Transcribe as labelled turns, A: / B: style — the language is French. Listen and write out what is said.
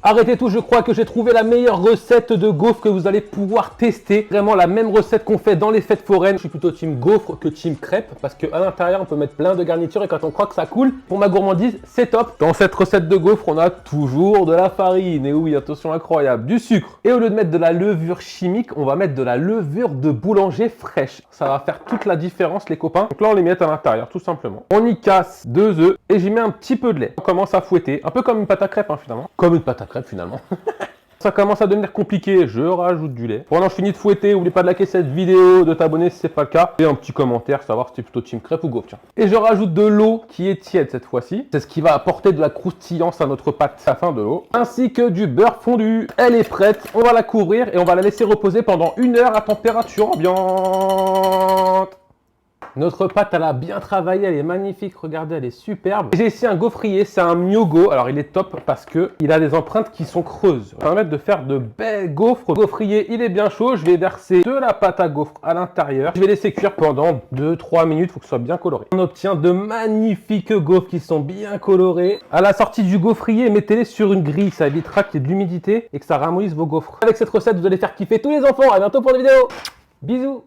A: Arrêtez tout, je crois que j'ai trouvé la meilleure recette de gaufres que vous allez pouvoir tester. Vraiment la même recette qu'on fait dans les fêtes foraines. Je suis plutôt team gaufre que team crêpe parce qu'à l'intérieur on peut mettre plein de garnitures et quand on croit que ça coule, pour ma gourmandise, c'est top. Dans cette recette de gaufre, on a toujours de la farine. Et oui, attention incroyable, du sucre. Et au lieu de mettre de la levure chimique, on va mettre de la levure de boulanger fraîche. Ça va faire toute la différence les copains. Donc là on les met à l'intérieur tout simplement. On y casse 2 œufs et j'y mets un petit peu de lait. On commence à fouetter, un peu comme une pâte à crêpes finalement. Comme une pâte à crêpes finalement. Ça commence à devenir compliqué, je rajoute du lait. Pendant que je finis de fouetter, n'oublie pas de liker cette vidéo, de t'abonner si c'est pas le cas. Et un petit commentaire, savoir si tu es plutôt team crêpe ou gaufre. Tiens. Et je rajoute de l'eau qui est tiède cette fois-ci. C'est ce qui va apporter de la croustillance à notre pâte à la fin de l'eau. Ainsi que du beurre fondu. Elle est prête, on va la couvrir et on va la laisser reposer pendant 1 heure à température ambiante. Notre pâte, elle a bien travaillé, elle est magnifique, regardez, elle est superbe. J'ai ici un gaufrier, c'est un Myogo. Alors, il est top parce qu'il a des empreintes qui sont creuses. Ça va permettre de faire de belles gaufres. Le gaufrier, il est bien chaud. Je vais verser de la pâte à gaufre à l'intérieur. Je vais laisser cuire pendant 2-3 minutes, il faut que ce soit bien coloré. On obtient de magnifiques gaufres qui sont bien colorées. À la sortie du gaufrier, mettez-les sur une grille. Ça évitera qu'il y ait de l'humidité et que ça ramollisse vos gaufres. Avec cette recette, vous allez faire kiffer tous les enfants. À bientôt pour des vidéos. Bisous.